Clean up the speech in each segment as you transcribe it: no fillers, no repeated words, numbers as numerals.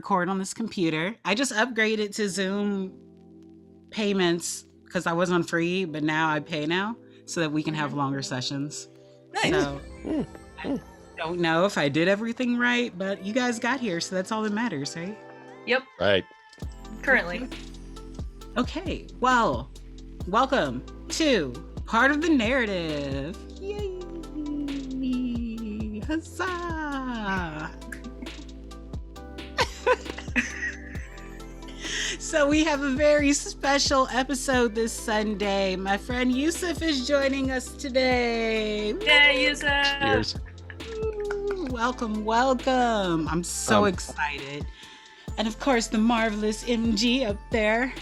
record on this computer. I just upgraded to Zoom payments because I was on free, but now I pay now so that we can have longer sessions. Nice. So I don't know if I did everything right, but you guys got here, so that's all that matters, right? Yep. Right. Currently. Okay, well, welcome to Part of the Narrative. Yay! Huzzah! So we have a very special episode this Sunday. My friend Yusuf is joining us today. Yeah, Yusuf. Cheers. Welcome, welcome. I'm so excited. And of course, the marvelous MG up there.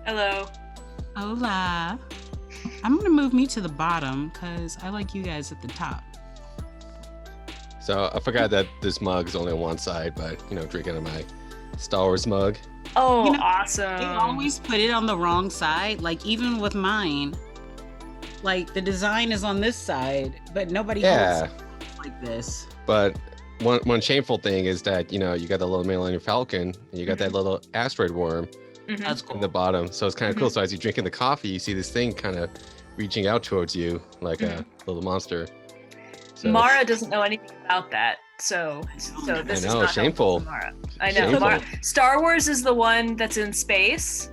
Hello. Hola. I'm going to move me to the bottom because I like you guys at the top. So I forgot that this mug's only on one side, but drinking out of my Star Wars mug. Oh, awesome. They always put it on the wrong side. Like even with mine, like the design is on this side, but nobody holds it like this. But one shameful thing is that you got the little Millennium Falcon and you got that little asteroid worm That's cool. in the bottom. So it's kind of cool. So as you're drinking the coffee, you see this thing kind of reaching out towards you like a little monster. So, Mara doesn't know anything about that, so this is not shameful. Mara. I know. Shameful. Mara. Star Wars is the one that's in space,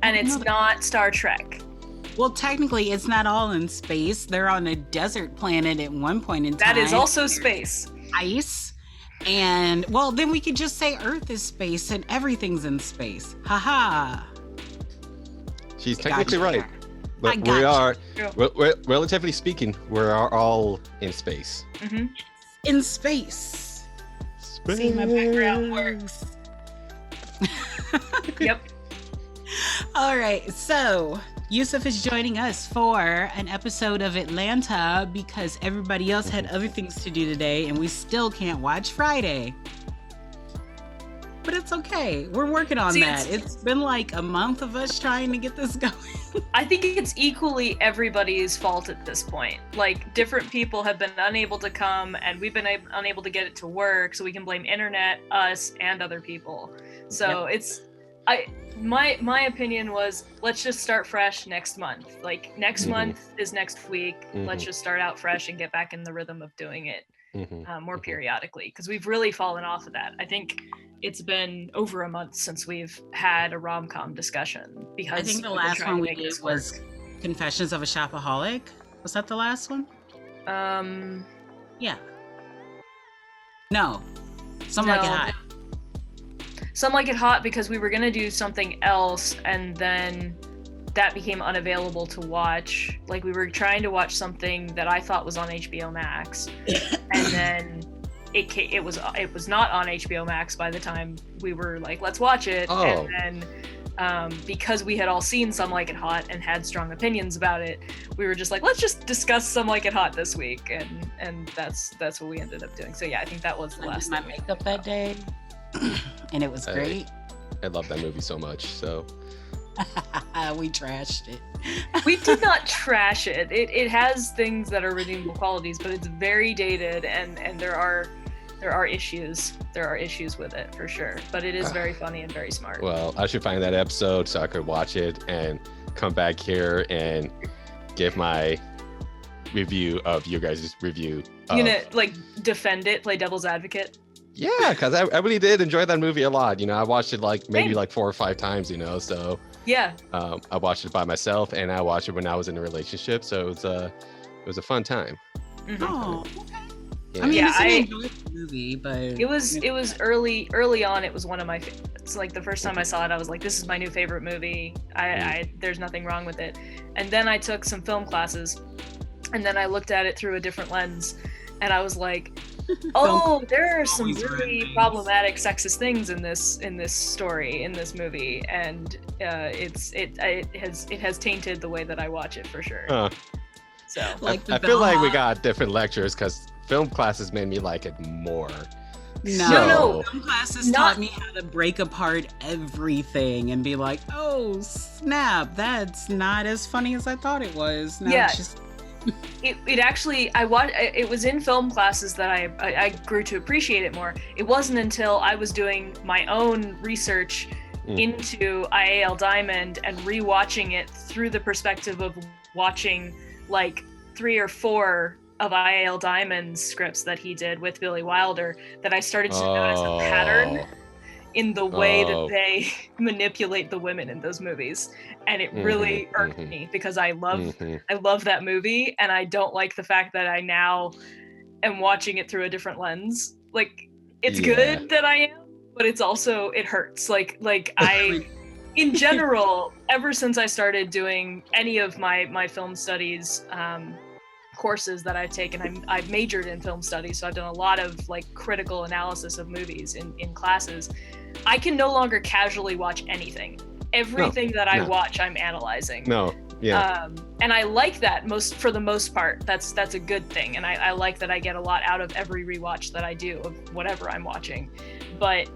and it's not Star Trek. Well, technically, it's not all in space. They're on a desert planet at one point in time. That is also space. Ice. And, well, then we could just say Earth is space and everything's in space. Haha. She's technically Gotcha. right. But we're relatively speaking, we're all in space. Mm-hmm. In space. See, my background works. Yep. All right, so Yusuf is joining us for an episode of Atlanta because everybody else had other things to do today and we still can't watch Friday. But it's okay. We're working on that. It's been like a month of us trying to get this going. I think it's equally everybody's fault at this point. Like, different people have been unable to come, and we've been unable to get it to work, so we can blame internet, us, and other people. So my opinion was, let's just start fresh next month. Like, next month is next week. Let's just start out fresh and get back in the rhythm of doing it more periodically, because we've really fallen off of that. I think it's been over a month since we've had a rom-com discussion, because I think the last one we did was Confessions of a Shopaholic. Was that the last one? Yeah. No. Something Like It Hot. Some Like It Hot, because we were going to do something else, and then that became unavailable to watch. Like, we were trying to watch something that I thought was on HBO Max, and then it was not on HBO Max by the time we were like, let's watch it. And then because we had all seen Some Like It Hot and had strong opinions about it, we were just like, let's just discuss Some Like It Hot this week, and that's what we ended up doing. So yeah, I think that was the last I did my makeup that day and it was great. I love that movie so much. So we trashed it. We did not trash it. It has things that are redeemable qualities, but it's very dated, and there are issues. There are issues with it for sure. But it is very funny and very smart. Well, I should find that episode so I could watch it and come back here and give my review of your guys' review. You gonna like defend it, play devil's advocate? Yeah, because I really did enjoy that movie a lot. I watched it maybe 4 or 5 times. So yeah. I watched it by myself, and I watched it when I was in a relationship. So it was a fun time. Oh, okay. Yeah. I mean, Yeah, I enjoyed the movie, but it was early on. It was one of my favorites. Like, the first time I saw it, I was like, this is my new favorite movie. There's nothing wrong with it. And then I took some film classes, and then I looked at it through a different lens, and I was like, oh, there are some really problematic sexist things in this story, in this movie, and it has tainted the way that I watch it for sure. So I feel like we got different lectures because film classes made me like it more. No. Film classes taught me how to break apart everything and be like, oh snap, that's not as funny as I thought it was. Now it's just it actually, it was in film classes that I grew to appreciate it more. It wasn't until I was doing my own research into IAL Diamond and rewatching it through the perspective of watching like 3 or 4 of IAL Diamond's scripts that he did with Billy Wilder that I started to notice a pattern in the way that they manipulate the women in those movies, and it really irked me because I love that movie, and I don't like the fact that I now am watching it through a different lens. Like, it's good that I am, but it's also, it hurts. Like I, in general, ever since I started doing any of my film studies courses that I've taken, I've majored in film studies, so I've done a lot of like critical analysis of movies in classes. I can no longer casually watch anything. Everything that I watch, I'm analyzing. And I like that for the most part. That's a good thing, and I like that I get a lot out of every rewatch that I do of whatever I'm watching. But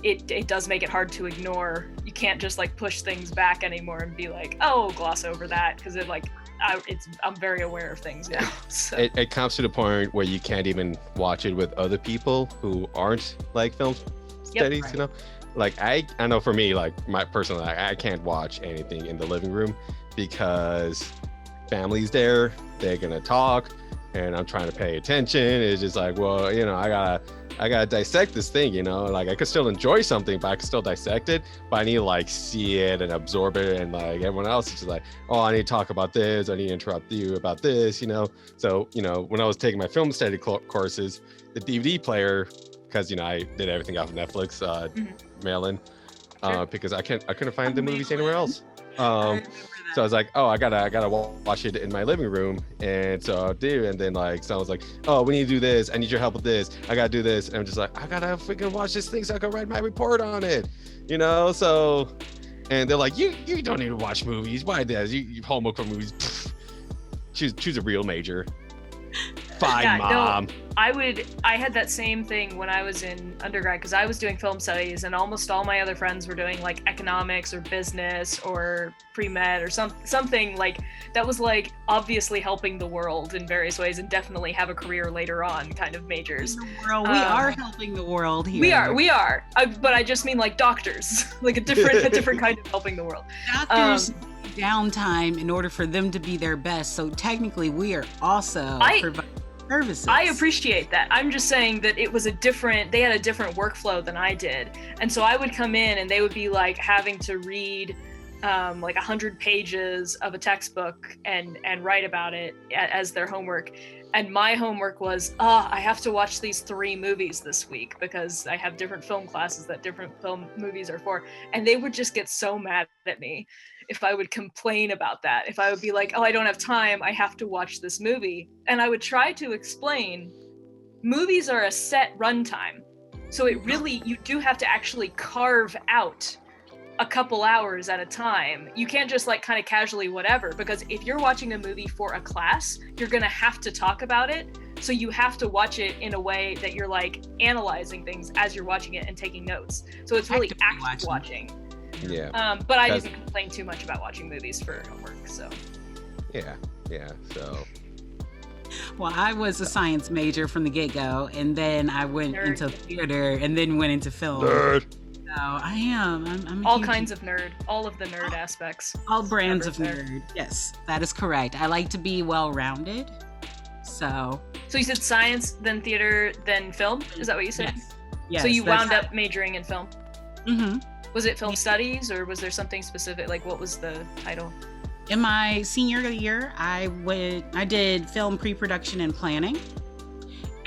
it does make it hard to ignore. You can't just like push things back anymore and be like, oh, gloss over that, because I'm very aware of things now. So. It comes to the point where you can't even watch it with other people who aren't like film studies, you know? Like I know for me, like my personal, I can't watch anything in the living room because family's there, they're gonna talk, and I'm trying to pay attention. It's just like, well, you know, I gotta dissect this thing, you know, like I could still enjoy something, but I could still dissect it, but I need to like see it and absorb it. And like everyone else is just like, oh, I need to talk about this, I need to interrupt you about this, you know? So, you know, when I was taking my film study courses, the DVD player, because, you know, I did everything off of Netflix, mail-in, because I couldn't find the movies anywhere else. So I was like, oh, I gotta watch it in my living room, and so I do. And then like someone's like, oh, we need to do this. I need your help with this. I gotta do this. And I'm just like, I gotta freaking watch this thing so I can write my report on it, you know. So, and they're like, you don't need to watch movies. Why does you homework for movies? Pfft. Choose a real major. Fine, Mom. No, I had that same thing when I was in undergrad, because I was doing film studies, and almost all my other friends were doing like economics or business or pre-med or something like that was like obviously helping the world in various ways and definitely have a career later on kind of majors. We are helping the world here. We are. But I just mean like doctors, like a different kind of helping the world. Doctors downtime in order for them to be their best. So technically we are also providing services. I appreciate that. I'm just saying that it was they had a different workflow than I did. And so I would come in and they would be like having to read like 100 pages of a textbook and write about it as their homework. And my homework was, I have to watch these 3 movies this week because I have different film classes that different film movies are for. And they would just get so mad at me if I would complain about that. If I would be like, oh, I don't have time, I have to watch this movie. And I would try to explain, movies are a set runtime. So it really, you do have to actually carve out a couple hours at a time. You can't just like kind of casually whatever, because if you're watching a movie for a class, you're gonna have to talk about it. So you have to watch it in a way that you're like analyzing things as you're watching it and taking notes. So it's really active watching. Yeah. But I didn't complain too much about watching movies for homework, so. Yeah, so. Well, I was a science major from the get-go, and then I went into theater, and then went into film. Nerd. So I am. I'm all kinds of nerd. All of the nerd aspects. All brands of nerd. Yes, that is correct. I like to be well-rounded. So you said science, then theater, then film? Is that what you said? Yes. So you wound up majoring in film? Mm-hmm. Was it film studies, or was there something specific? Like, what was the title? In my senior year, I did film pre-production and planning.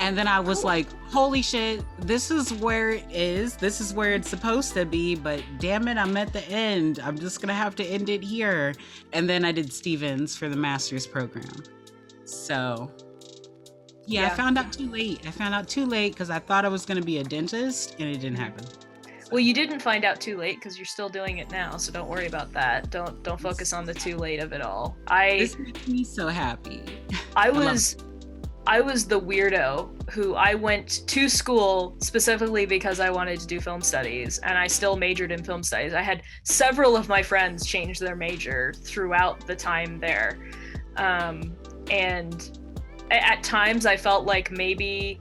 And then I was like, holy shit, this is where it is. This is where it's supposed to be. But damn it, I'm at the end. I'm just going to have to end it here. And then I did Stevens for the master's program. So, yeah, I found out too late. Because I thought I was going to be a dentist, and it didn't happen. Well, you didn't find out too late because you're still doing it now, so don't worry about that. Don't focus on the too late of it all. This makes me so happy. I was the weirdo who I went to school specifically because I wanted to do film studies, and I still majored in film studies. I had several of my friends change their major throughout the time there. And at times I felt like maybe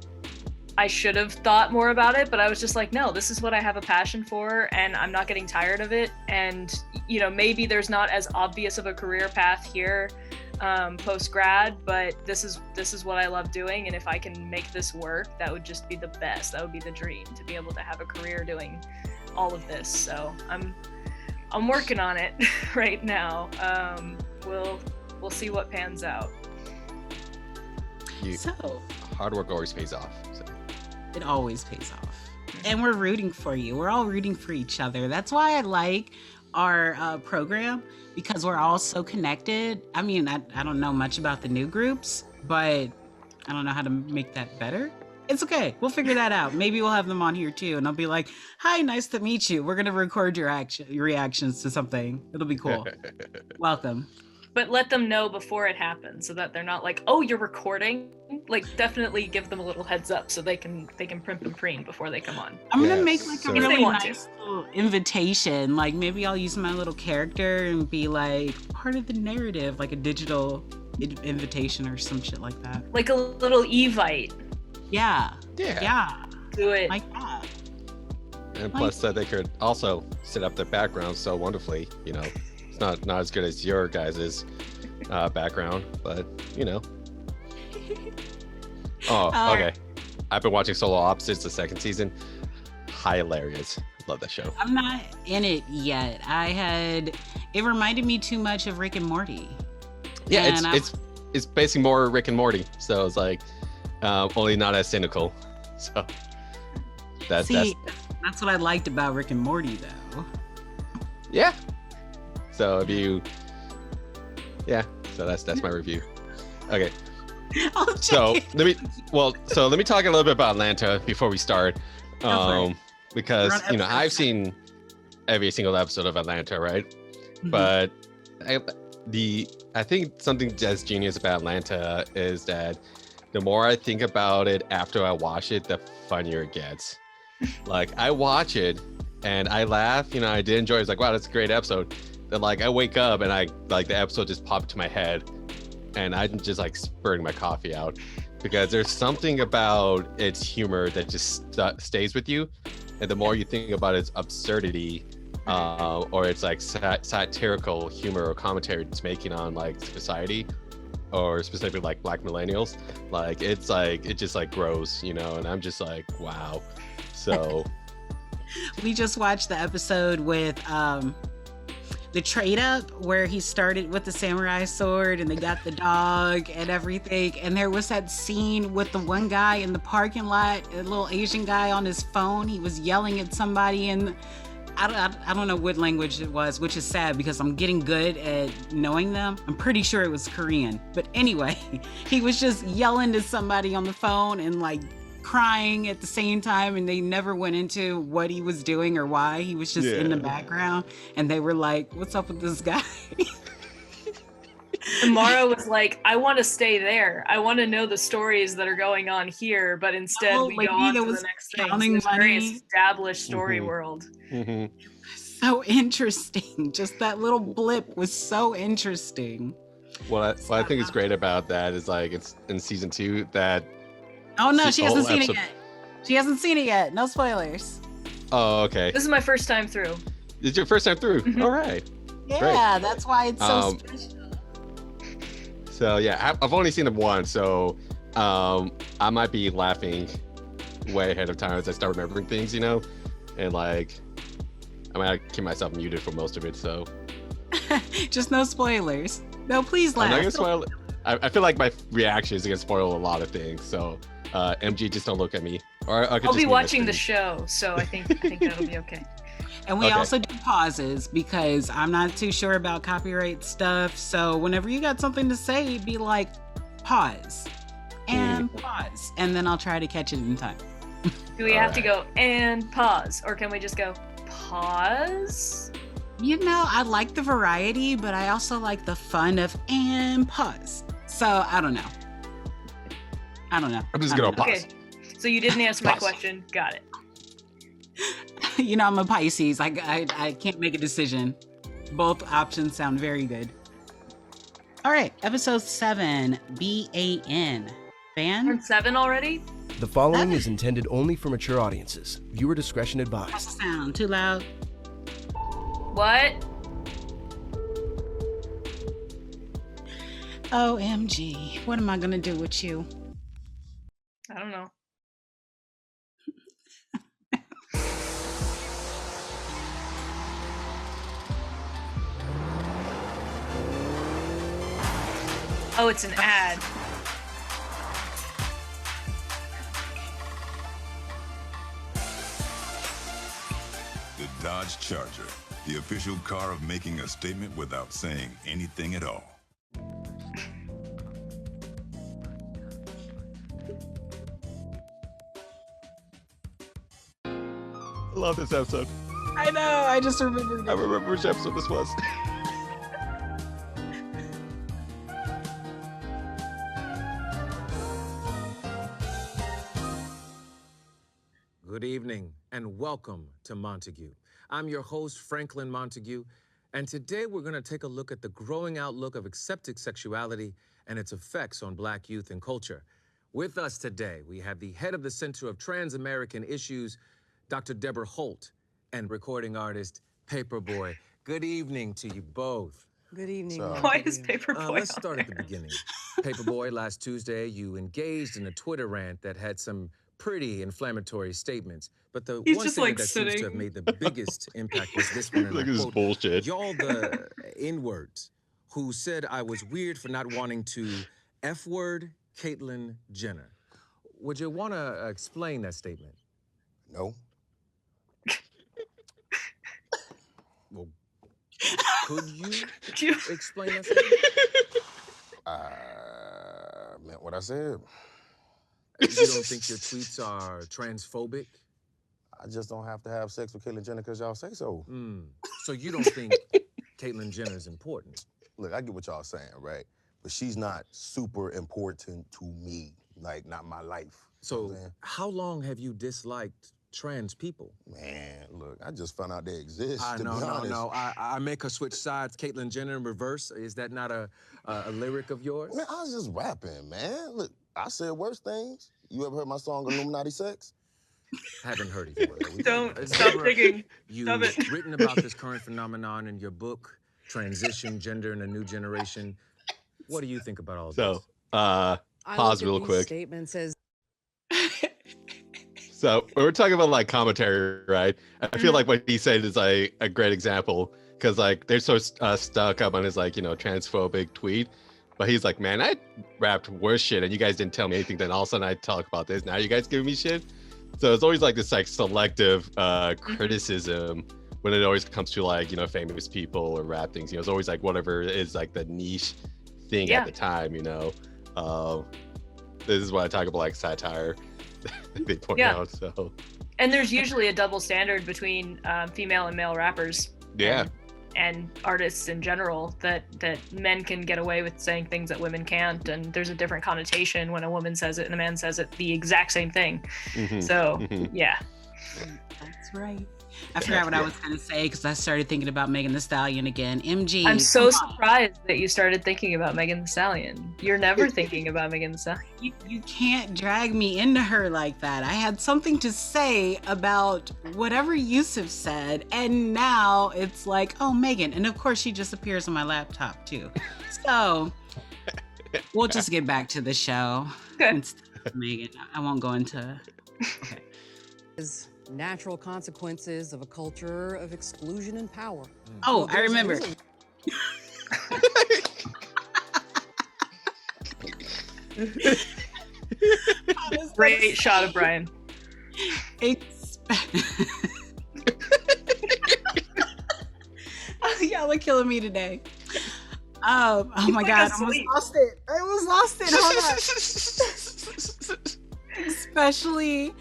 I should have thought more about it, but I was just like, no, this is what I have a passion for, and I'm not getting tired of it. And, you know, maybe there's not as obvious of a career path here post-grad, but this is what I love doing, and if I can make this work, that would just be the best. That would be the dream, to be able to have a career doing all of this. So I'm working on it right now. We'll see what pans out. So hard work always pays off. So. It always pays off. And we're rooting for you. We're all rooting for each other. That's why I like our program, because we're all so connected. I mean, I don't know much about the new groups, but I don't know how to make that better. It's okay. We'll figure that out. Maybe we'll have them on here too. And I'll be like, hi, nice to meet you. We're going to record your reactions to something. It'll be cool. Welcome. But let them know before it happens, so that they're not like, oh, you're recording. Like, definitely give them a little heads up so they can primp and preen before they come on. I'm gonna make like a really nice little invitation. Like, maybe I'll use my little character and be like part of the narrative, like a digital invitation or some shit like that. Like a little Evite. Yeah. Do it like that. And plus, they could also set up their background so wonderfully. You know, it's not as good as your guys' background, but you know. Oh, okay. I've been watching Solo Opposites the second season. Hilarious. Love that show. I'm not in it yet. It reminded me too much of Rick and Morty. Yeah, it's basically more Rick and Morty. So it's like only not as cynical. So that's what I liked about Rick and Morty though. Yeah. So so that's my review. Okay. So let me talk a little bit about Atlanta before we start, because you know I've seen every single episode of Atlanta, right? Mm-hmm. But I think something that's genius about Atlanta is that the more I think about it after I watch it, the funnier it gets. Like, I watch it and I laugh, you know, I did enjoy it. It's like, wow, that's a great episode. Then like I wake up and the episode just popped to my head. And I'm just like spurting my coffee out, because there's something about its humor that just stays with you. And the more you think about its absurdity, or its like satirical humor or commentary it's making on like society, or specifically like Black millennials, like it just like grows, you know. And I'm just like, wow. So we just watched the episode with the trade up where he started with the samurai sword and they got the dog and everything. And there was that scene with the one guy in the parking lot, a little Asian guy on his phone. He was yelling at somebody, and I don't know what language it was, which is sad because I'm getting good at knowing them. I'm pretty sure it was Korean. But anyway, he was just yelling to somebody on the phone and like crying at the same time, and they never went into what he was doing or why. He was just in the background, and they were like, what's up with this guy? And Mara was like, I want to stay there. I want to know the stories that are going on here, but instead we go on to the next thing. It's a very established story world. Mm-hmm. So interesting. Just that little blip was so interesting. What I think is great about that is like it's in season 2 that. Oh no, she hasn't seen it yet. She hasn't seen it yet. No spoilers. Oh, okay. This is my first time through. It's your first time through? Mm-hmm. All right. Yeah, great. That's why it's so special. So yeah, I've only seen it once, so I might be laughing way ahead of time as I start remembering things, you know, and like I might keep myself muted for most of it. So just no spoilers. No, please laugh. I'm not gonna spoil it. I feel like my reactions are gonna spoil a lot of things. So MG, just don't look at me. Or I'll be watching the show, so I think that'll be okay. And we also do pauses because I'm not too sure about copyright stuff. So whenever you got something to say, be like, pause and pause. And then I'll try to catch it in time. Do we have to go and pause? Or can we just go pause? You know, I like the variety, but I also like the fun of and pause. So I don't know. I'm just going to pause. Okay. So you didn't answer my question. Got it. You know, I'm a Pisces. I can't make a decision. Both options sound very good. All right, episode 7, B.A.N. Turn Ban? 7 already? The following is intended only for mature audiences. Viewer discretion How's advised. the sound? Too loud? What? OMG. What am I going to do with you? I don't know. Oh, it's an ad. The Dodge Charger, the official car of making a statement without saying anything at all. I love this episode. I know. I just remembered I remember which episode this was. Good evening and welcome to Montague. I'm your host, Franklin Montague, and today we're going to take a look at the growing outlook of accepted sexuality and its effects on Black youth and culture. With us today, we have the head of the Center of Trans-American Issues, Dr. Deborah Holt, and recording artist, Paperboy. Good evening to you both. Good evening. Why is Paperboy Let's on start at there? the beginning. Paperboy, last Tuesday, you engaged in a Twitter rant that had some pretty inflammatory statements, but the He's one just, statement like, that seems to sitting. have made the biggest impact was this one, and Like I this is quote, bullshit. y'all the N-words who said I was weird for not wanting to F-word Caitlyn Jenner. Would you want to explain that statement? No. Well, could you Do you- explain that statement? I meant what I said. You don't think your tweets are transphobic? I just don't have to have sex with Caitlyn Jenner because y'all say so. So you don't think Caitlyn Jenner is important? Look, I get what y'all saying, right? But she's not super important to me, like not my life. You know So what I'm saying? how long have you disliked trans people? Man, look, I just found out they exist. to No, be no, honest. no. I make her switch sides. Caitlyn Jenner in reverse. Is that not a lyric of yours? Man, I was just rapping, man. Look, I said worse things. You ever heard my song Illuminati Sex? Haven't heard it yet. Don't stop Deborah, digging. You've Stop it. written about this current phenomenon in your book, Transition, Gender, and a New Generation. What do you think about all So, this? pause I real look at these quick. Statements as So when we're talking about like commentary, right? I feel like what he said is like a great example because like they're so stuck up on his like transphobic tweet, but he's like, man, I rapped worse shit and you guys didn't tell me anything. Then all of a sudden I talk about this. Now you guys giving me shit. So it's always like this like selective criticism when it always comes to like famous people or rap things. It's always like whatever is like the niche thing Yeah. at the time. This is why I talk about like satire. They point Yeah. out. So And there's usually a double standard between female and male rappers. yeah. And artists in general that men can get away with saying things that women can't, and there's a different connotation when a woman says it and a man says it the exact same thing. Mhm. So Mhm. yeah. That's right. I forgot what I was going to say because I started thinking about Megan Thee Stallion again. MG. I'm so come on. surprised that you started thinking about Megan Thee Stallion. You're never thinking about Megan Thee Stallion. You can't drag me into her like that. I had something to say about whatever Yusuf said, and now it's like, oh, Megan. And of course, she just appears on my laptop, too. So we'll just get back to the show. Okay. Instead of Megan, I won't go into. Okay. natural consequences of a culture of exclusion and power. Oh, I remember. Great shot of Brian. Y'all are killing me today. Oh my like God, I almost asleep. lost it. I almost lost it. Hold on. Especially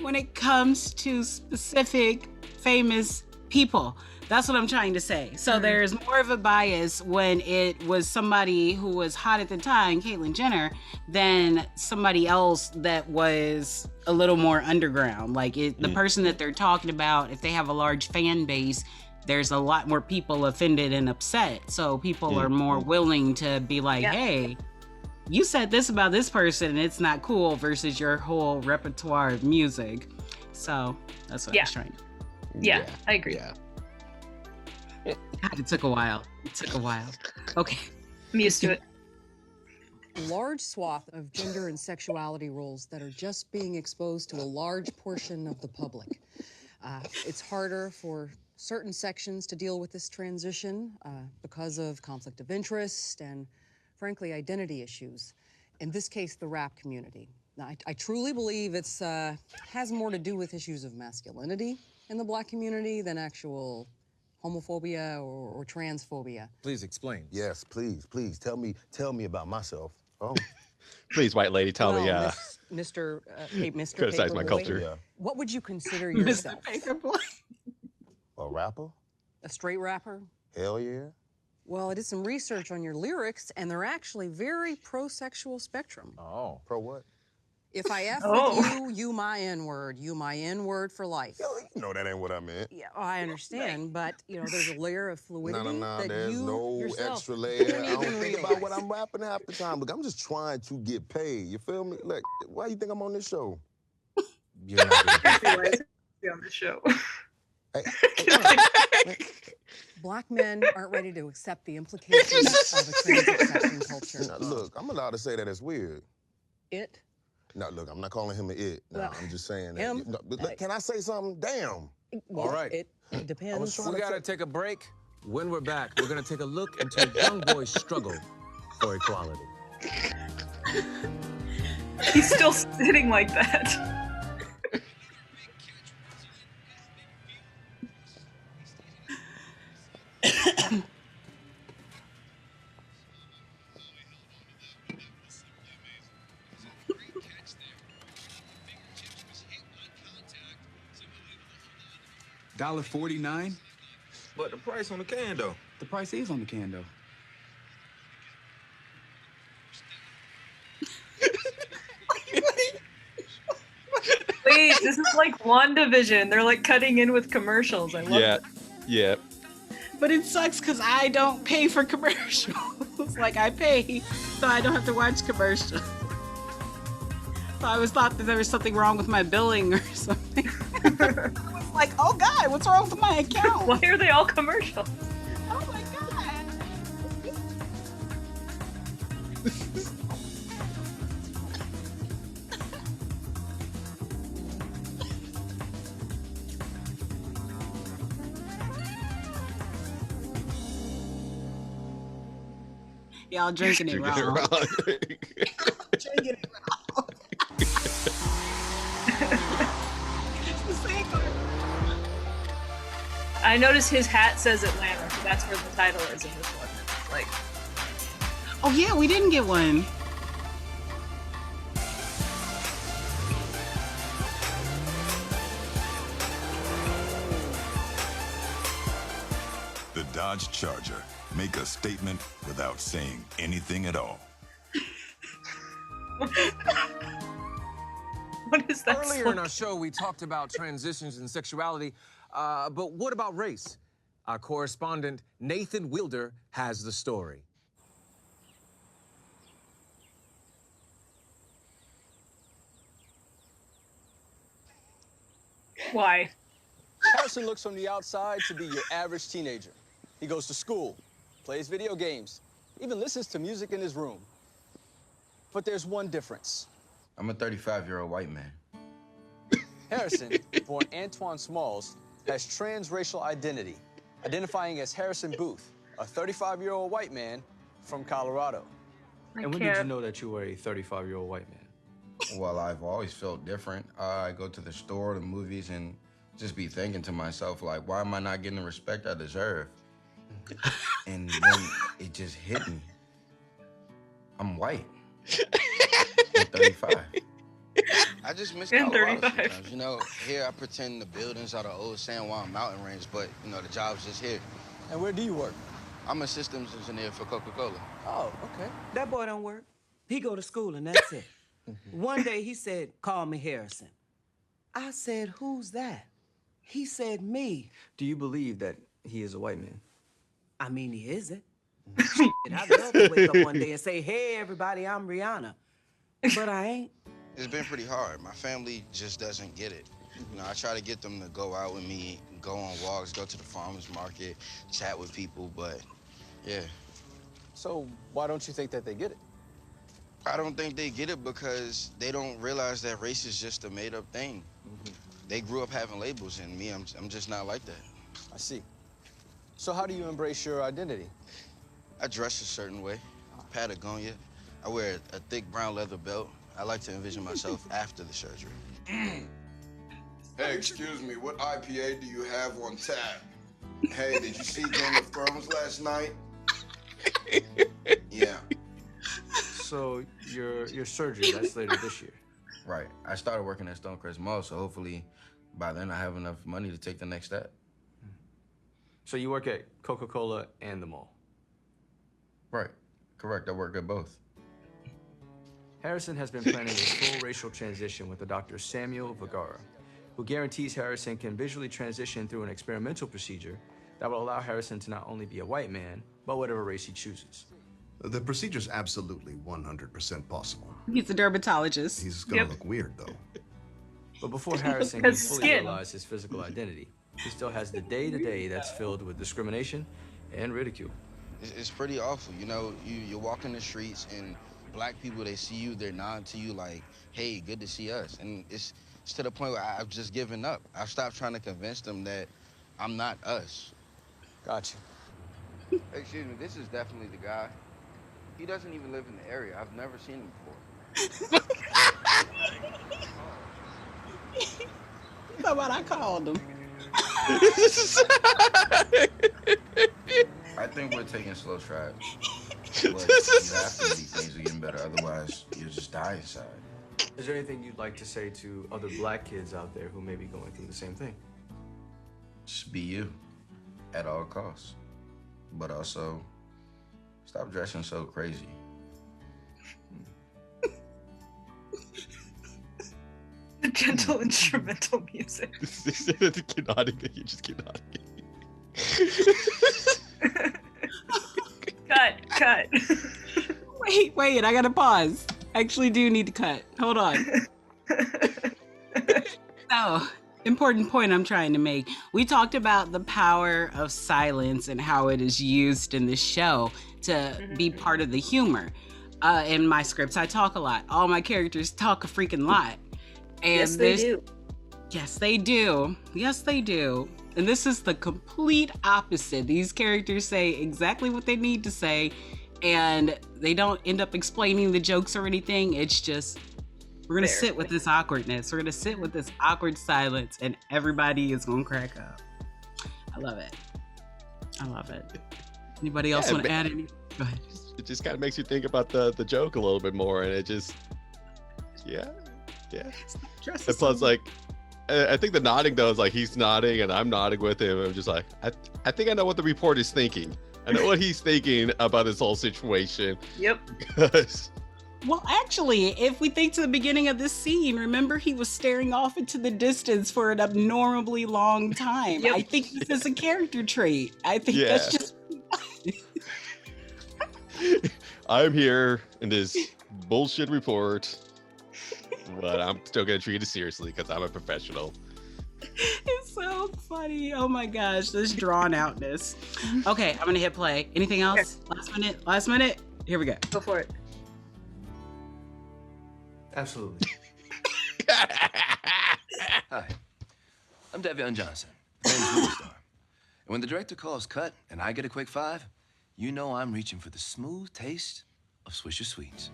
when it comes to specific famous people. That's what I'm trying to say. So there's more of a bias when it was somebody who was hot at the time, Caitlyn Jenner, than somebody else that was a little more underground. Like the person that they're talking about, if they have a large fan base, there's a lot more people offended and upset. So people are more willing to be like, hey, you said this about this person and it's not cool versus your whole repertoire of music. So that's what I was trying to do. Yeah, I agree. Yeah. God, it took a while. Okay. I'm used to it. Large swath of gender and sexuality roles that are just being exposed to a large portion of the public. It's harder for certain sections to deal with this transition because of conflict of interest and, frankly, identity issues. In this case, the rap community. Now, I truly believe it's has more to do with issues of masculinity in the Black community than actual homophobia or transphobia. Please explain. Yes, please, please tell me about myself. Oh, Please, white lady, tell me. Mr. Criticize my Paperboy, culture. yeah. what would you consider Mr. yourself? Paperboy. A rapper? A straight rapper? Hell yeah. Well, I did some research on your lyrics, and they're actually very pro-sexual spectrum. Oh. Pro what? If I F with you, you my N-word. You my N-word for life. Yo, you know that ain't what I meant. Yeah, I understand, but, there's a layer of fluidity that There's you no yourself extra layer. don't I don't even think realize. about what I'm rapping half the time. Look, I'm just trying to get paid. You feel me? Like, why you think I'm on this show? You're not gonna Be on the show. Hey, Black men aren't ready to accept the implications of a trans-accepting culture. now, look, I'm allowed to say that it's weird. It? No, look, I'm not calling him an it. No, Well, I'm just saying that. him? No, but look, can I say something? Damn. Well, All right. It depends. trying We to gotta take a break. When we're back, we're gonna take a look into young boys' struggle for equality. He's still sitting like that. $1.49? But the price on the can, though. The price is on the can, though. Wait, this is like WandaVision. They're like cutting in with commercials. I love it. Yeah. But it sucks because I don't pay for commercials. Like, I pay so I don't have to watch commercials. So I always thought that there was something wrong with my billing or something. I was like, oh God, what's wrong with my account? Why are they all commercials? Oh my God. Y'all drinking it Drinking it wrong. wrong. Drinking it wrong. I noticed his hat says Atlanta, so that's where the title is in this one. It's like, Oh yeah, we didn't get one. The Dodge Charger. Make a statement without saying anything at all. what is that? Earlier in our show, we talked about transitions and sexuality, but what about race? Our correspondent, Nathan Wilder, has the story. Why? Harrison looks from the outside to be your average teenager. He goes to school, plays video games, even listens to music in his room. But there's one difference. I'm a 35-year-old white man. Harrison, born Antoine Smalls, has transracial identity, identifying as Harrison Booth, a 35-year-old white man from Colorado. And when did you know that you were a 35-year-old white man? Well, I've always felt different. I go to the store, the movies, and just be thinking to myself, like, why am I not getting the respect I deserve? And then it just hit me. I'm white. I'm 35. I just miss And Colorado 35. sometimes. You know, here I pretend the buildings are the old San Juan mountain range, but, you know, the job's just here. And where do you work? I'm a systems engineer for Coca-Cola. Oh, okay. That boy don't work. He go to school and that's it. One day he said, call me Harrison. I said, who's that? He said, me. Do you believe that he is a white man. I mean, he isn't. Shit, I'd love to wake up one day and say, hey, everybody, I'm Rihanna. But I ain't. It's been pretty hard. My family just doesn't get it. You know, I try to get them to go out with me, go on walks, go to the farmer's market, chat with people, but yeah. So why don't you think that they get it? I don't think they get it because they don't realize that race is just a made-up thing. They grew up having labels, and me, I'm just not like that. I see. So how do you embrace your identity? I dress a certain way. Patagonia. I wear a thick brown leather belt. I like to envision myself after the surgery. Hey, excuse me, what IPA do you have on tap? Hey, did you see Game of Thrones last night? Yeah. So your surgery, that's later this year. Right. I started working at Stonecrest Mall, so hopefully by then I have enough money to take the next step. So you work at Coca-Cola and the mall? Right. Correct. I work at both. Harrison has been planning a full racial transition with the Dr. Samuel Vergara, who guarantees Harrison can visually transition through an experimental procedure that will allow Harrison to not only be a white man, but whatever race he chooses. The procedure's absolutely 100% possible. He's a dermatologist. He's gonna look weird, though. But before Harrison can fully realize his physical identity, he still has the day-to-day that's filled with discrimination and ridicule. It's pretty awful. You know, you walk in the streets and black people, they see you, they're nodding to you like, hey, good to see us. And it's to the point where I've just given up. I've stopped trying to convince them that I'm not us. Gotcha. Excuse me, this is definitely the guy. He doesn't even live in the area. I've never seen him before. How about I called him? I think we're taking slow strides. But you have to believe things are getting better, otherwise you'll just die inside. Is there anything you'd like to say to other black kids out there who may be going through the same thing? Just be you, at all costs. But also, stop dressing so crazy. The gentle instrumental music. You just keep nodding. Cut. Wait, I gotta pause. I actually do need to cut. Hold on. So, important point I'm trying to make. We talked about the power of silence and how it is used in the show to be part of the humor. In my scripts, I talk a lot. All my characters talk a freaking lot. And yes, they do. Yes, they do. Yes, they do. And this is the complete opposite. These characters say exactly what they need to say, and they don't end up explaining the jokes or anything. It's just, we're going to sit with this awkwardness. We're going to sit with this awkward silence, and everybody is going to crack up. I love it. I love it. Anybody else want to add anything? Go ahead. It just kind of makes you think about the joke a little bit more, and it just, yeah. And plus, like, I think the nodding though is like he's nodding and I'm nodding with him. I'm just like, I think I know what the reporter is thinking. I know what he's thinking about this whole situation. Yep. Because... Well, actually, if we think to the beginning of this scene, remember he was staring off into the distance for an abnormally long time. Yep. I think this is a character trait. I think that's just... I'm here in this bullshit report, but I'm still going to treat it seriously because I'm a professional. It's so funny. Oh my gosh, this drawn outness. Okay, I'm going to hit play. Anything else? Okay. Last minute? Here we go. Go for it. Absolutely. Hi, I'm Devion Johnson, famous movie star. And when the director calls cut and I get a quick 5, you know I'm reaching for the smooth taste of Swisher Sweets.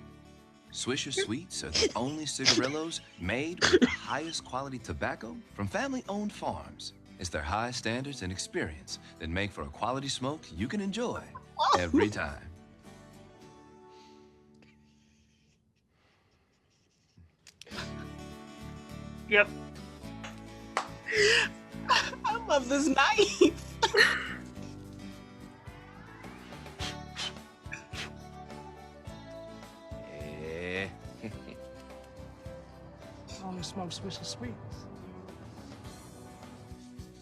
Swisher Sweets are the only cigarillos made with the highest quality tobacco from family-owned farms. It's their high standards and experience that make for a quality smoke you can enjoy every time. Yep. I love this knife. Yeah. I only smoke Swisher Sweets.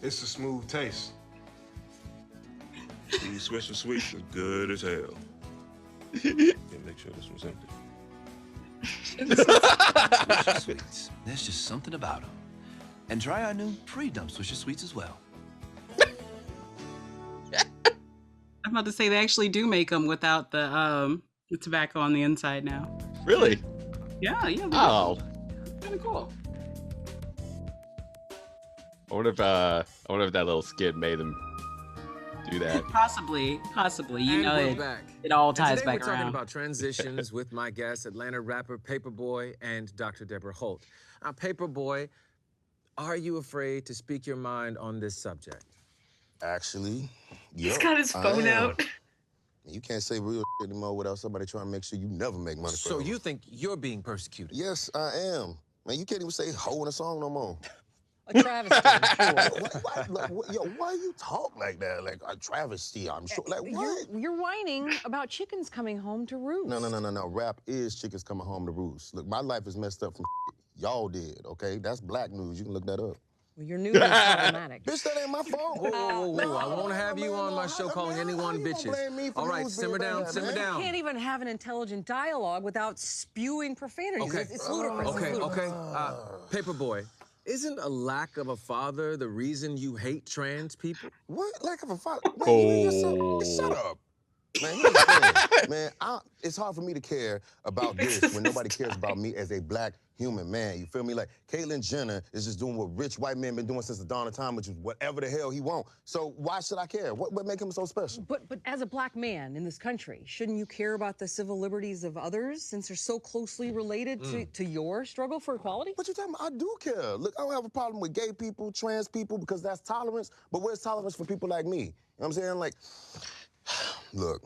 It's a smooth taste. These Swisher Sweets are good as hell. Yeah, make sure this was empty. Swisher Sweets. There's just something about them. And try our new pre-dump Swisher Sweets as well. I'm about to say they actually do make them without the tobacco on the inside now. Really? Yeah. Oh. Kind of cool. I wonder if that little skid made them do that. Possibly. You And know we're it. back. It all And ties today back we're talking around. about transitions with my guest, Atlanta rapper Paperboy and Dr. Deborah Holt. Now, Paperboy, are you afraid to speak your mind on this subject? Actually, He's got his phone out. You can't say real shit anymore without somebody trying to make sure you never make money. So you think you're being persecuted? Yes, I am. Man, you can't even say "ho" in a song no more. A travesty, I'm sure. Why you talk like that? Like a travesty, I'm sure. Like what? You're whining about chickens coming home to roost. No. Rap is chickens coming home to roost. Look, my life is messed up from y'all did, okay? That's black news. You can look that up. Well, your news is problematic. Bitch, that ain't my fault. Whoa. I won't have you on my show calling anyone bitches. All right, simmer down. You can't even have an intelligent dialogue without spewing profanities. Okay. It's ludicrous. Okay. Paperboy, isn't a lack of a father the reason you hate trans people? What? Lack of a father? Man, shut up. Man, here's the thing. Man, it's hard for me to care about this when nobody cares about me as a black human man. You feel me? Like, Caitlyn Jenner is just doing what rich white men been doing since the dawn of time, which is whatever the hell he want. So why should I care? What make him so special? But as a black man in this country, shouldn't you care about the civil liberties of others since they're so closely related to your struggle for equality? What you talking about? I do care. Look, I don't have a problem with gay people, trans people, because that's tolerance, but where's tolerance for people like me? You know what I'm saying? Like, look,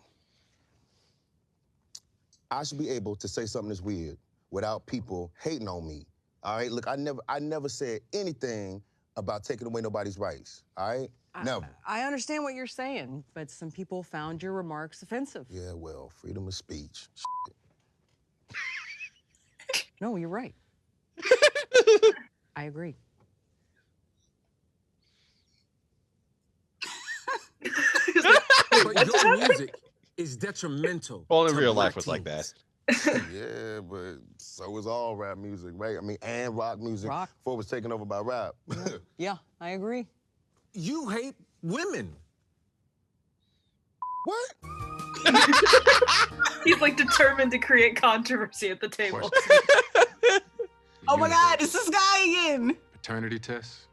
I should be able to say something that's weird without people hating on me. All right? Look, I never said anything about taking away nobody's rights. All right? Never. I understand what you're saying, but some people found your remarks offensive. Yeah, well, freedom of speech. No, you're right. I agree. But your music is detrimental. All in to real black life was like that. Yeah, but so is all rap music, right? I mean, and rock music before it was taken over by rap. Yeah, I agree. You hate women. What? He's like determined to create controversy at the table. Oh my God, it's this guy again. Paternity test?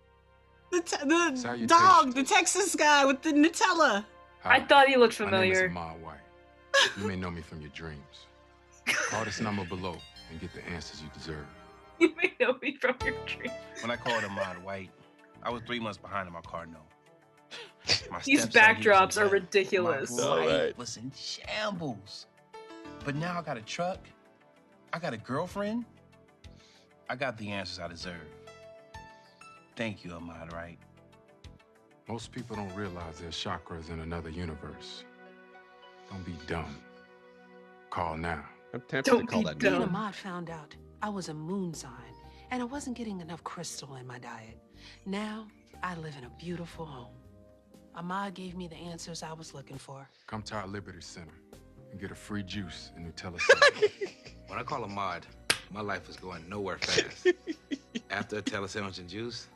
The dog, the Texas guy with the Nutella. I thought he looked My name is familiar. Ahmad White. You may know me from your dreams. Call this number below and get the answers you deserve. You may know me from your dream. When I called Ahmad White, I was 3 months behind in my car note. My These stepson, he was in backdrops are jail. ridiculous. My All life right. was in shambles. But now I got a truck. I got a girlfriend. I got the answers I deserve. Thank you, Ahmad White. Most people don't realize there's chakras in another universe. Don't be dumb. Call now. I'm tempted to call that Me and dumb. Ahmad found out I was a moon sign, and I wasn't getting enough crystal in my diet. Now, I live in a beautiful home. Ahmad gave me the answers I was looking for. Come to our Liberty Center and get a free juice and Nutella salad. When I call Ahmad, my life is going nowhere fast. After a Nutella sandwich and juice,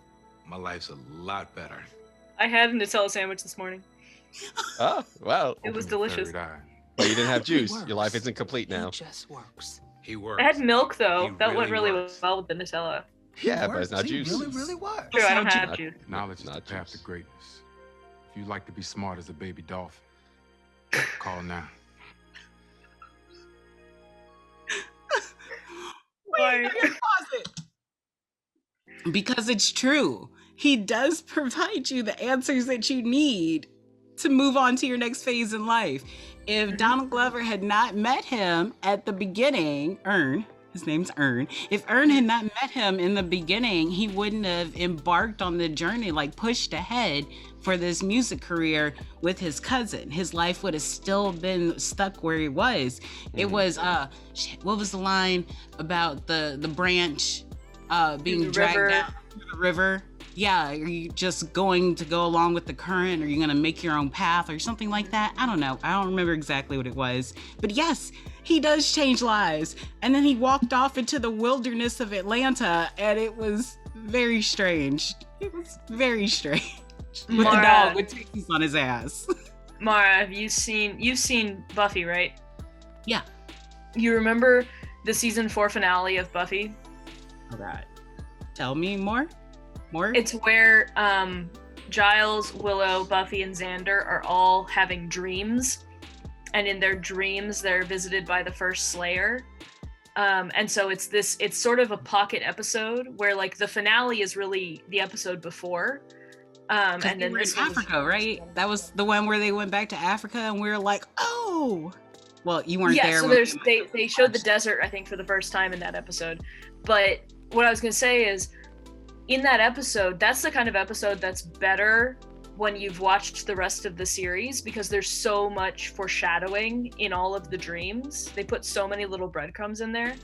my life's a lot better. I had a Nutella sandwich this morning. Oh, wow. It was delicious. But you didn't have juice. Your life isn't complete now. It just works. He works. I had milk though. He That went really really works. well with the Nutella. Yeah, but it's not He juice. really was. True, I don't It's have not- juice. Knowledge is the Not path to juice. greatness. If you'd like to be smart as a baby dolphin, call now. Why? Because it's true. He does provide you the answers that you need to move on to your next phase in life. If Donald Glover had not met him at the beginning, his name's Ern. If Ern had not met him in the beginning, he wouldn't have embarked on the journey, like pushed ahead for this music career with his cousin. His life would have still been stuck where he was. It was, what was the line about the branch being The dragged river. down through the river? yeah, are you just going to go along with the current? Or are you going to make your own path or something like that? I don't know. I don't remember exactly what it was. But yes, he does change lives. And then he walked off into the wilderness of Atlanta, and it was very strange. It was very strange. With the dog with Texas on his ass. Mara, have you've seen Buffy, right? Yeah. You remember the season 4 finale of Buffy? All right. Tell me more. It's where Giles, Willow, Buffy, and Xander are all having dreams, and in their dreams they're visited by the first Slayer. And so it's sort of a pocket episode where like the finale is really the episode before. And then in Africa, right? That was the one where they went back to Africa, and we were like, oh. Well, you weren't there. Yeah, so they showed the desert, I think, for the first time in that episode. But what I was gonna say is, in that episode, that's the kind of episode that's better when you've watched the rest of the series, because there's so much foreshadowing in all of the dreams. They put so many little breadcrumbs in there.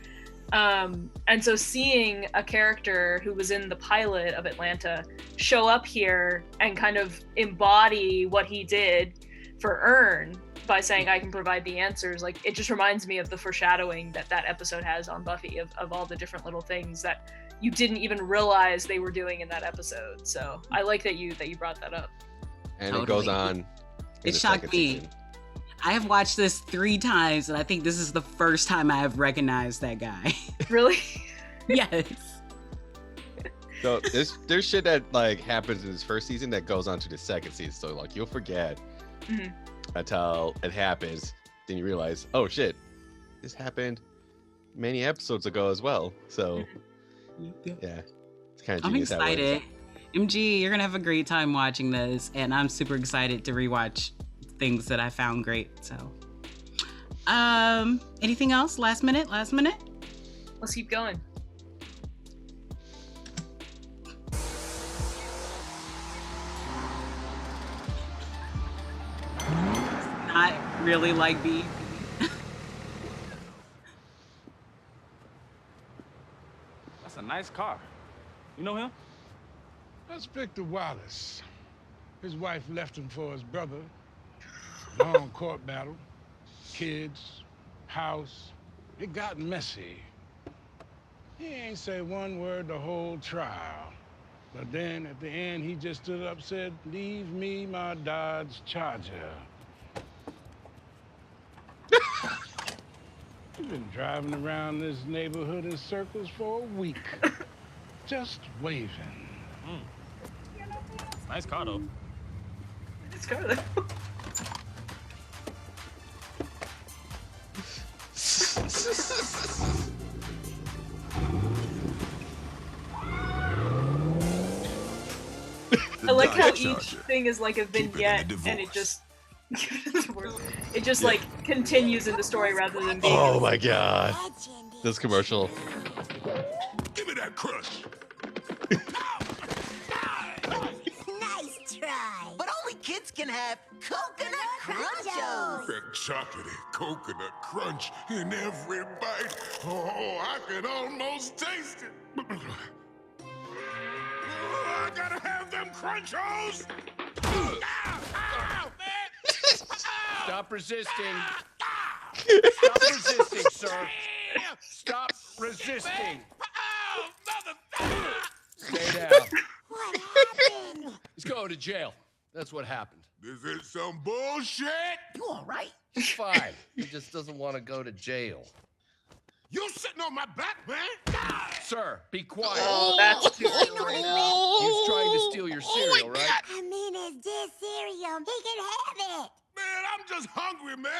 And so seeing a character who was in the pilot of Atlanta show up here and kind of embody what he did for Earn by saying, I can provide the answers, like, it just reminds me of the foreshadowing that episode has on Buffy, of all the different little things that you didn't even realize they were doing in that episode. So I like that you brought that up. And it goes on. It shocked me. I have watched this 3 times, and I think this is the first time I have recognized that guy. Really? Yes. So there's shit that like happens in this first season that goes on to the second season. So like you'll forget until it happens, then you realize, oh shit, this happened many episodes ago as well. So yeah, it's kind of I'm genius. excited. MG, you're gonna have a great time watching this, and I'm super excited to rewatch things that I found great. So anything else? Last minute? Let's keep going. Not really like B. That's a nice car. You know him? That's Victor Wallace. His wife left him for his brother. Long court battle. Kids. House. It got messy. He ain't say one word the whole trial. But then at the end, he just stood up and said, leave me my Dodge Charger. He's been driving around this neighborhood in circles for a week. Just waving. Nice car, though. Nice car, though. I like how each thing is like a vignette, and it just like continues in the story rather than being. Oh my god, this commercial. Give me that crush. Nice try. But only kids can have coconut crunchos. That chocolatey coconut crunch in every bite. Oh, I can almost taste it. I gotta have them crunchos. Stop resisting. Stop resisting, sir. Stop resisting. Stay down. What happened? He's going to jail. That's what happened. Is it some bullshit? You all right? He's fine. He just doesn't want to go to jail. You sitting on my back, man? Sir, be quiet. Oh, that's too right now. He's trying to steal your cereal, right? I mean, it's this cereal. He can have it. Man, I'm just hungry, man.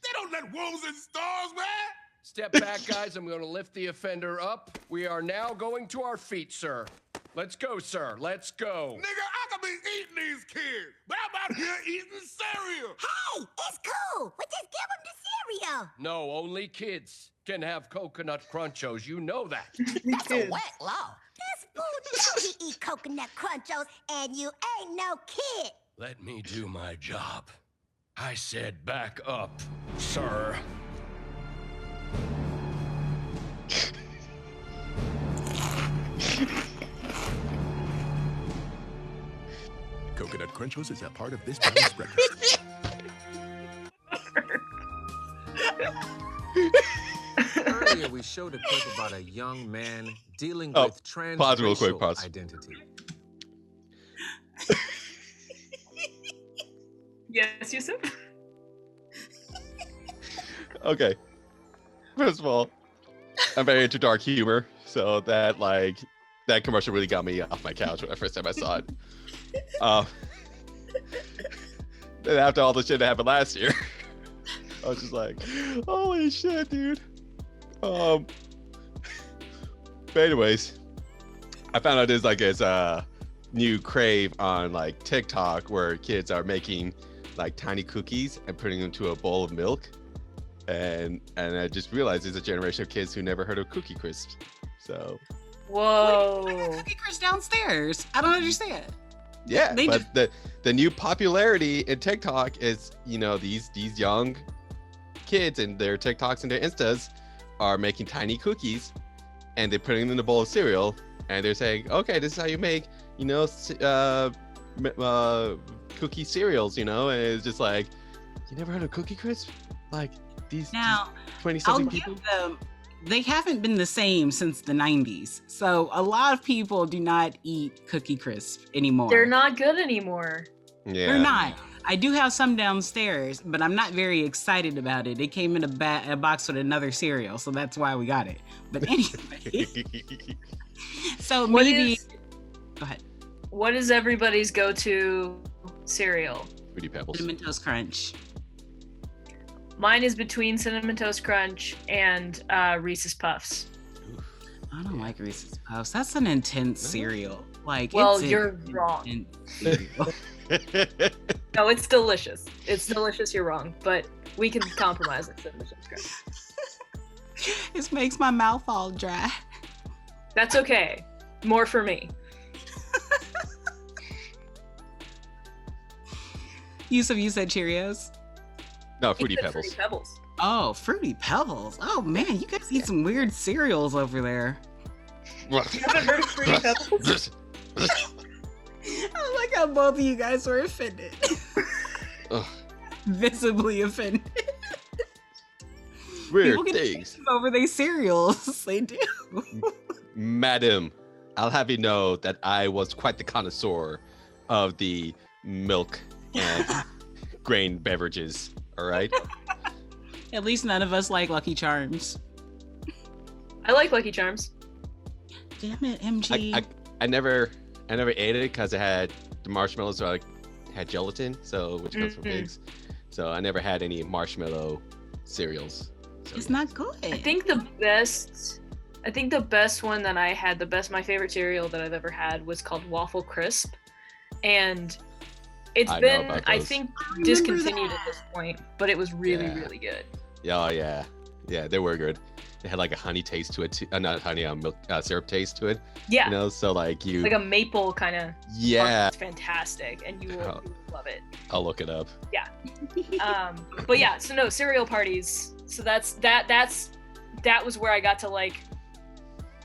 They don't let wolves in stores, man. Step back, guys. I'm going to lift the offender up. We are now going to our feet, sir. Let's go, sir. Let's go. Nigga, I could be eating these kids, but I'm out here eating cereal. Hey, it's cool. We just give them the cereal. No, only kids can have coconut crunchos. You know that. That's a wet law. This fool knows he eat coconut crunchos, and you ain't no kid. Let me do my job. I said back up, sir. Coconut Crunchos is a part of this balanced breakfast. Earlier, we showed a clip about a young man dealing Oh, with pause real quick, transracial pause. identity. Yes, Yusuf? Okay. First of all, I'm very into dark humor, so that commercial really got me off my couch when the first time I saw it. Then after all the shit that happened last year, I was just like, holy shit, dude. But anyways, I found out there's like this new crave on like TikTok where kids are making like tiny cookies and putting them into a bowl of milk. And I just realized there's a generation of kids who never heard of Cookie Crisp. So whoa. Cookie Crisp downstairs. I don't understand. yeah, They but the new popularity in TikTok is, you know, these young kids and their TikToks and their Instas are making tiny cookies and they're putting them in a bowl of cereal and they're saying, okay, this is how you make, you know, cookie cereals, you know, and it's just like, you never heard of Cookie Crisp? Like these 20-something people? Give them, they haven't been the same since the 90s. So a lot of people do not eat Cookie Crisp anymore. They're not good anymore. Yeah. They're not. I do have some downstairs, but I'm not very excited about it. It came in a box with another cereal, so that's why we got it. But anyway. So maybe... Go ahead. What is everybody's go-to cereal? Fruity Pebbles. Cinnamon Toast Crunch. Mine is between Cinnamon Toast Crunch and Reese's Puffs. I don't like Reese's Puffs. That's an intense cereal. Like, well, it's you're wrong. No, it's delicious. It's delicious. You're wrong, but we can compromise with Cinnamon Toast Crunch. This makes my mouth all dry. That's okay. More for me. Yusuf, you said Cheerios? No, Fruity Pebbles. Fruity Pebbles. Oh, Fruity Pebbles. Oh, man, you guys eat some weird cereals over there. You haven't heard of Fruity Pebbles? I like how both of you guys were offended. Visibly offended. Weird People get things. Over their cereals. They do. Madam, I'll have you know that I was quite the connoisseur of the milk and grain beverages. All right. At least none of us like Lucky Charms. I like Lucky Charms. Damn it, MG. I never ate it because it had the marshmallows, so I had gelatin, so which comes from pigs. So I never had any marshmallow cereals. So, it's not good. I think the best one that I had, my favorite cereal that I've ever had was called Waffle Crisp, and it's been, I think, discontinued at this point, but it was really, really good. Oh yeah, they were good. They had like a honey taste to it, too. Not honey, milk syrup taste to it. Yeah. You know, so like like a maple kind of. Yeah. It's fantastic, and you will love it. I'll look it up. Yeah. But yeah, so no cereal parties. So that was where I got to like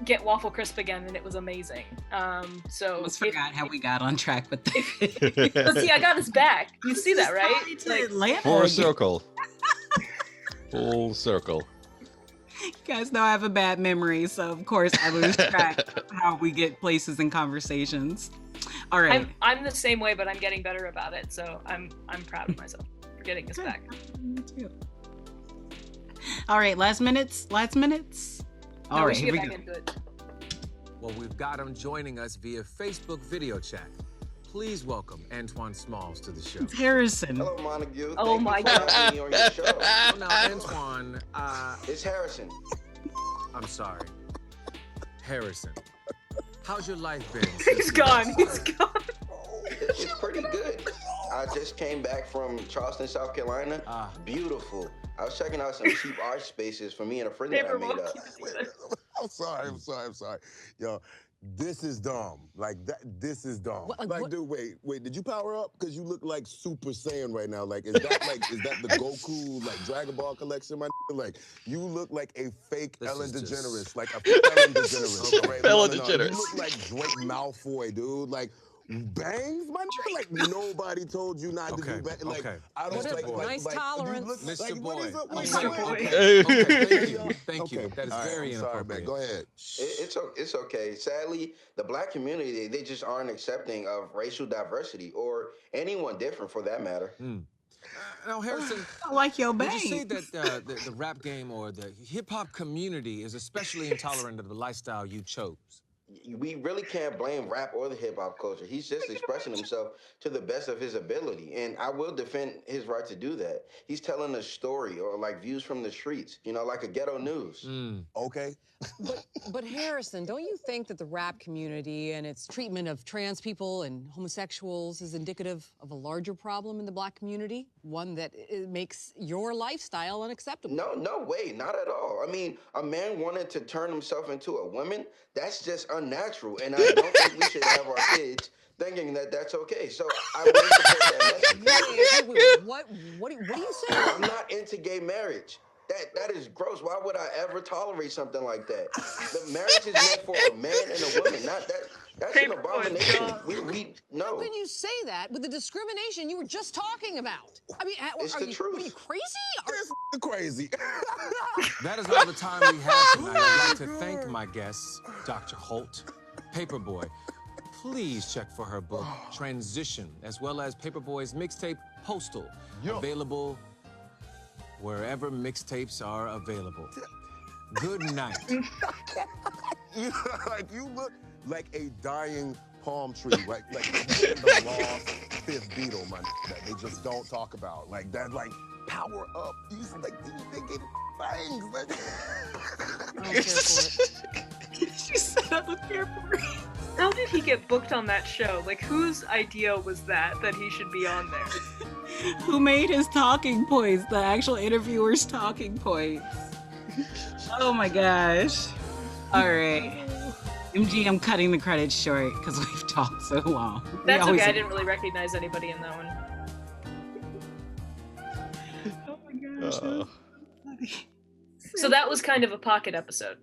get Waffle Crisp again, and it was amazing. So almost forgot how we got on track with that. But see, I got us back. You see that, right? Like, full circle. Full circle. You guys know I have a bad memory, so of course I lose track of how we get places in conversations. All right. I'm the same way, but I'm getting better about it. So I'm proud of myself for getting us back. Me too. All right, last minutes. All right, here we go. Into it. Well, we've got him joining us via Facebook video chat. Please welcome Antoine Smalls to the show. It's Harrison. Hello, Montague. Oh my God. Thank you for having me on your show. Oh, now, Antoine, it's Harrison. I'm sorry. Harrison, how's your life been? He's gone. He's gone. It's pretty good. I just came back from Charleston, South Carolina. Beautiful. I was checking out some cheap art spaces for me and a friend that I made up. I'm sorry. Yo, this is dumb. Like that. This is dumb. Like, dude, wait. Did you power up? Because you look like Super Saiyan right now. Like, is that the Goku like Dragon Ball collection, my nigga? Like, you look like a fake Ellen DeGeneres. Like a fake Ellen DeGeneres. Right? Ellen DeGeneres. You look like Drake Malfoy, dude. Like, Bangs, my nigga? Like, nobody told you not to do bangs. Like, I don't Nice tolerance. Mr. Boy. Thank you. That is very inappropriate. Go ahead. It's okay. Sadly, the black community, they just aren't accepting of racial diversity or anyone different for that matter. Now, Harrison, I like your would you say bangs. that the rap game or the hip-hop community is especially intolerant of the lifestyle you chose? We really can't blame rap or the hip hop culture. He's just expressing himself to the best of his ability, and I will defend his right to do that. He's telling a story or like views from the streets, you know, like a ghetto news. Okay. But Harrison, don't you think that the rap community and its treatment of trans people and homosexuals is indicative of a larger problem in the black community? One that makes your lifestyle unacceptable? No way, not at all. I mean, a man wanting to turn himself into a woman, that's just unnatural, and I don't think we should have our kids thinking that that's okay. So I will support that message. Wait, what are you saying? I'm not into gay marriage. That is gross. Why would I ever tolerate something like that? The marriage is meant for a man and a woman, not that. That's an abomination. No. How can you say that with the discrimination you were just talking about? I mean, It's the truth. What are you crazy? That's crazy. That is all the time we have tonight. I'd like to thank my guests, Dr. Holt, Paperboy. Please check for her book, Transition, as well as Paperboy's mixtape, Postal, available wherever mixtapes are available. Good night. You look like a dying palm tree, like the lost fifth Beatle, man, that they just don't talk about. Like that, like power up. You like these big bangs. Like, I don't care for it. She said I don't care for it. How did he get booked on that show? Like, whose idea was that he should be on there? Who made his talking points? The actual interviewer's talking points. Oh my gosh. All right. MG, I'm cutting the credits short because we've talked so long. That's okay. I didn't really recognize anybody in that one. Oh my gosh. So that was kind of a pocket episode.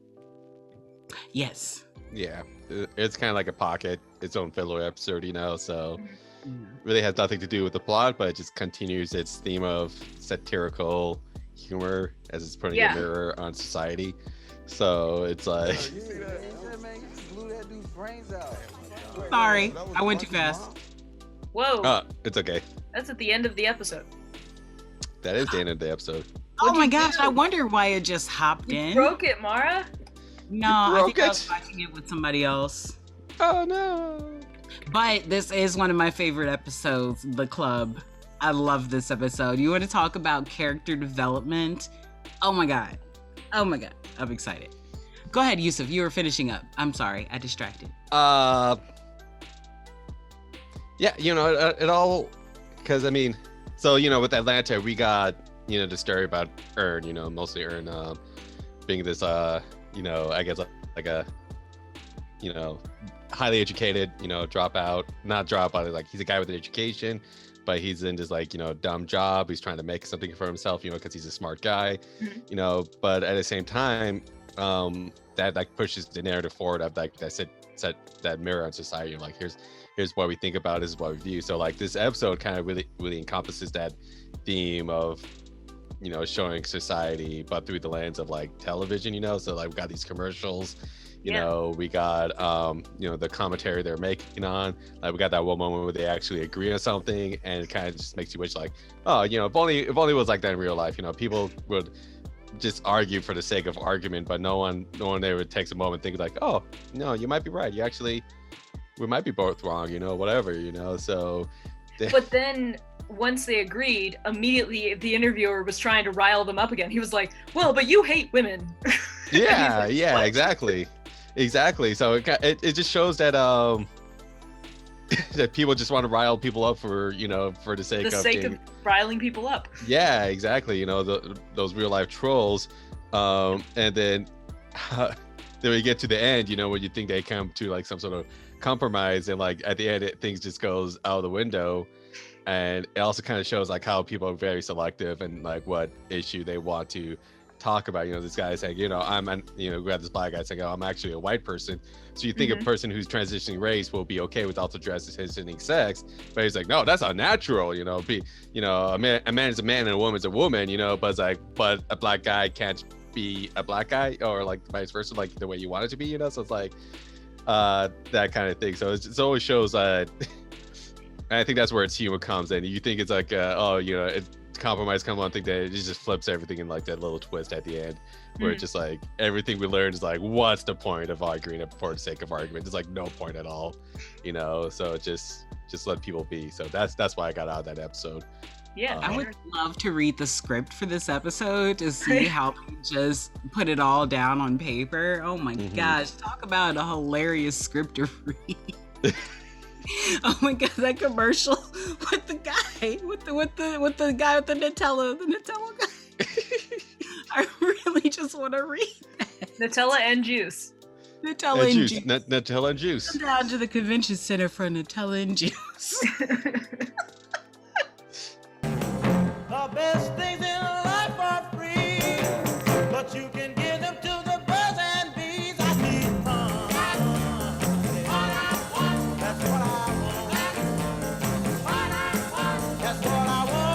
Yes. Yeah, it's kind of like a pocket, its own filler episode, you know, so really has nothing to do with the plot, but it just continues its theme of satirical humor as it's putting a mirror on society. So it's like... Sorry, I went too fast. Whoa. It's okay. That's at the end of the episode. That is the end of the episode. Oh my gosh, I wonder why it just hopped in. Broke it, Mara? No, I think I was watching it with somebody else. Oh no. But this is one of my favorite episodes, The Club. I love this episode. You want to talk about character development? Oh my God. Oh my God. I'm excited. Go ahead, Yusuf. You were finishing up. I'm sorry. I distracted. Yeah, you know, it all, because I mean, so, you know, with Atlanta, we got, you know, the story about Earn, you know, mostly Earn being this, you know, I guess like a, you know, highly educated, you know, not dropout, like he's a guy with an education, but he's in this like, you know, dumb job. He's trying to make something for himself, you know, because he's a smart guy, you know, but at the same time, that like pushes the narrative forward of like that set that mirror on society. Like here's what we think about, this is what we view. So like this episode kind of really encompasses that theme of, you know, showing society, but through the lens of like television, you know. So like we got these commercials, you know, we got you know, the commentary they're making on, like we got that one moment where they actually agree on something, and it kind of just makes you wish like, oh, you know, if only it was like that in real life, you know, people would just argue for the sake of argument, but no one ever takes a moment thinking like, oh no, you might be right, we might be both wrong, you know, whatever, you know. So but then once they agreed, immediately the interviewer was trying to rile them up again. He was like, well, but you hate women. Yeah, like, yeah, what? exactly. So it just shows that that people just want to rile people up for, you know, for the sake of riling people up. Yeah, exactly. You know, those real life trolls, and then then we get to the end, you know, when you think they come to like some sort of compromise, and like at the end things just goes out the window. And it also kind of shows like how people are very selective and like what issue they want to talk about, this guy saying, we have this black guy saying, oh, I'm actually a white person. So you think a person who's transitioning race will be okay with also transitioning sex, but he's like, no, that's unnatural. A man is a man and a woman is a woman. But it's like, but a black guy can't be a black guy, or like vice versa, like the way you want it to be. So it's like that kind of thing. So it always shows. And I think that's where its humor comes in. You think it's like, compromise come on, think that it just flips everything in like that little twist at the end, where it's just like everything we learned is like, what's the point of arguing for the sake of argument? There's like no point at all, so just let people be. So that's why I got out of that episode. Yeah, I would love to read the script for this episode to see how they just put it all down on paper. Oh my gosh, talk about a hilarious script to read. Oh my god, that commercial with the guy with the guy with the Nutella guy. I really just want to read that. Nutella and juice. Nutella and juice. Come down to the convention center for Nutella and juice. The best things in life are free, but you can give them to the birds and bees. I need fun. That's what I want. That's what I want. That's what I want.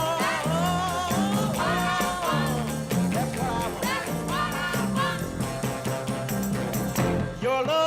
Your love.